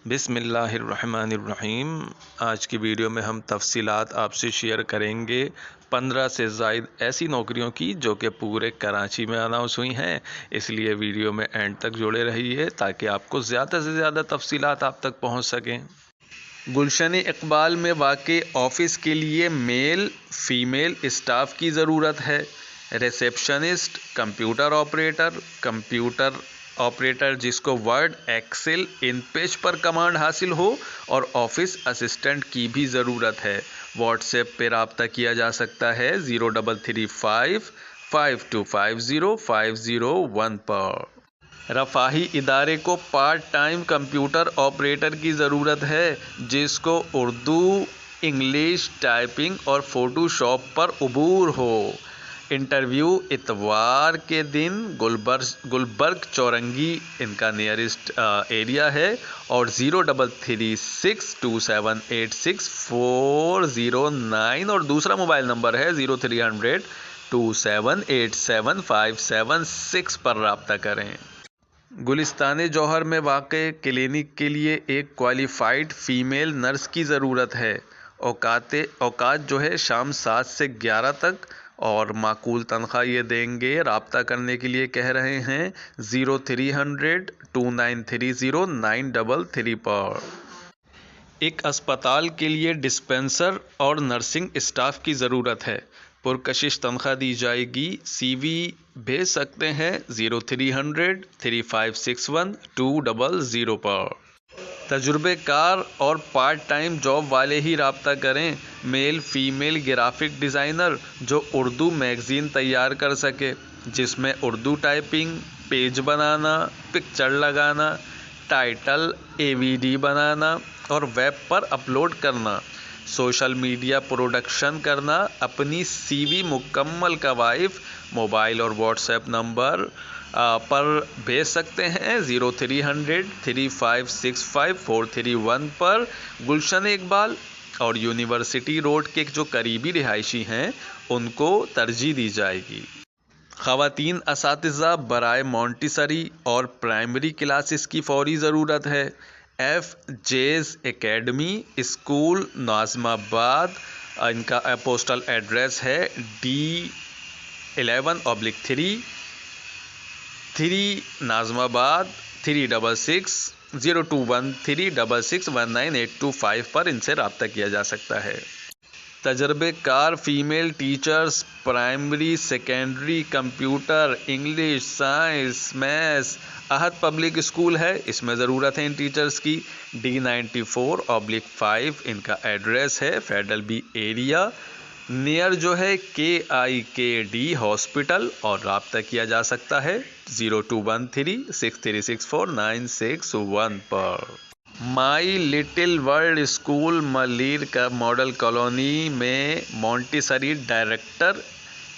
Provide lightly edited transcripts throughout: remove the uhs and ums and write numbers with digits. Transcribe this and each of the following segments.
بسم اللہ الرحمن الرحیم۔ آج کی ویڈیو میں ہم تفصیلات آپ سے شیئر کریں گے 15 سے زائد ایسی نوکریوں کی جو کہ پورے کراچی میں اناؤنس ہوئی ہیں، اس لیے ویڈیو میں اینڈ تک جڑے رہیے تاکہ آپ کو زیادہ سے زیادہ تفصیلات آپ تک پہنچ سکیں۔ گلشن اقبال میں واقع آفس کے لیے میل فیمیل اسٹاف کی ضرورت ہے۔ ریسیپشنسٹ، کمپیوٹر آپریٹر جس کو ورڈ، ایکسل، ان پیج پر کمانڈ حاصل ہو اور آفس اسسٹنٹ کی بھی ضرورت ہے۔ واٹس ایپ پہ رابطہ کیا جا سکتا ہے 0335525050 پر۔ رفاہی ادارے کو پارٹ ٹائم کمپیوٹر آپریٹر کی ضرورت ہے جس کو اردو، انگلش، ٹائپنگ اور فوٹو شاپ پر عبور ہو۔ انٹرویو اتوار کے دن گلبرگ چورنگی ان کا نیئرسٹ ایریا ہے اور 033627864009 اور دوسرا موبائل نمبر ہے 030027875776 پر رابطہ کریں۔ گلستان جوہر میں واقع کلینک کے لیے ایک کوالیفائڈ فیمیل نرس کی ضرورت ہے۔ اوقات جو ہے شام 7 سے 11 تک اور معقول تنخواہ یہ دیں گے۔ رابطہ کرنے کے لیے کہہ رہے ہیں 0300293093 پر۔ ایک اسپتال کے لیے ڈسپنسر اور نرسنگ اسٹاف کی ضرورت ہے۔ پرکشش تنخواہ دی جائے گی۔ سی وی بھیج سکتے ہیں 0300356120 پر۔ تجربے کار اور پارٹ ٹائم جاب والے ہی رابطہ کریں۔ میل فیمیل گرافک ڈیزائنر جو اردو میگزین تیار کر سکے جس میں اردو ٹائپنگ، پیج بنانا، پکچر لگانا، ٹائٹل، AVD بنانا اور ویب پر اپلوڈ کرنا، سوشل میڈیا پروڈکشن کرنا۔ اپنی CV مکمل کوائف موبائل اور واٹس ایپ نمبر پر بھیج سکتے ہیں 0300356543 پر۔ گلشن اقبال اور یونیورسٹی روڈ کے جو قریبی رہائشی ہیں ان کو ترجیح دی جائے گی۔ خواتین اساتذہ برائے مونٹیسری اور پرائمری کلاسز کی فوری ضرورت ہے۔ FJ's اکیڈمی اسکول ناظم آباد، ان کا پوسٹل ایڈریس ہے D11/3 ناظم آباد 360213661985 پر ان سے رابطہ کیا جا سکتا ہے۔ تجربے کار female teachers primary secondary computer, English, science, maths Ahad public school ہے، اس میں ضرورت ہے ان ٹیچرز کی۔ D94/5 ان کا ایڈریس ہے فیڈرل بی ایریا نیئر جو ہے KIKD ہاسپٹل اور رابطہ کیا جا سکتا ہے 0213636496 پر۔ مائی لٹل ورلڈ اسکول ملیر کا ماڈل کالونی میں مونٹیسری ڈائریکٹر،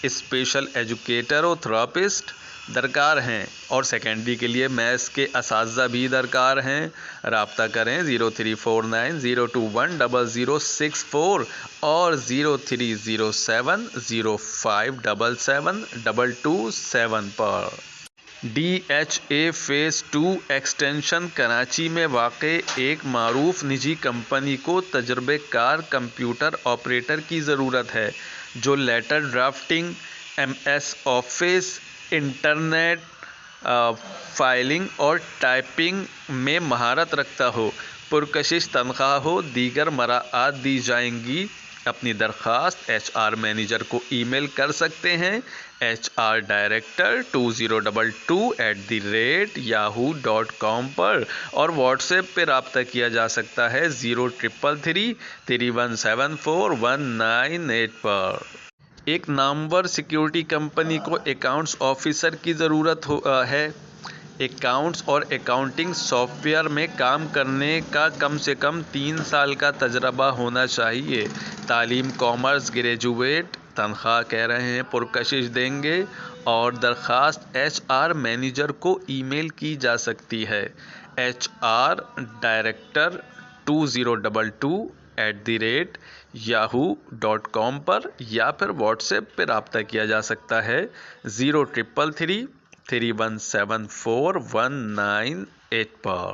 اسپیشل ایجوکیٹر و تھراپسٹ درکار ہیں اور سیکنڈری کے لیے میتھس کے اساتذہ بھی درکار ہیں۔ رابطہ کریں 0349021064 اور 0307057727 پر۔ DHA فیز 2 ایکسٹینشن کراچی میں واقع ایک معروف نجی کمپنی کو تجربے کار کمپیوٹر آپریٹر کی ضرورت ہے جو letter drafting, MS office, internet filing اور ٹائپنگ میں مہارت رکھتا ہو۔ پرکشش تنخواہ ہو۔ دیگر مراعات دی جائیں گی۔ اپنی درخواست HR مینیجر کو ای میل کر سکتے ہیں hrdirector2022@yahoo.com پر اور واٹس ایپ پہ رابطہ کیا جا سکتا ہے 0333317419 پر۔ ایک نامور سیکیورٹی کمپنی کو اکاؤنٹس آفیسر کی ضرورت ہے۔ اکاؤنٹس اور اکاؤنٹنگ سافٹ ویئر میں کام کرنے کا کم سے کم 3 سال کا تجربہ ہونا چاہیے۔ تعلیم کامرس گریجویٹ۔ تنخواہ کہہ رہے ہیں پرکشش دیں گے اور درخواست HR مینیجر کو ای میل کی جا سکتی ہے hrdirector2022@yahoo.com پر یا پھر واٹس ایپ پہ رابطہ کیا جا سکتا ہے 0333317419 پر۔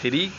3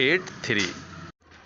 83।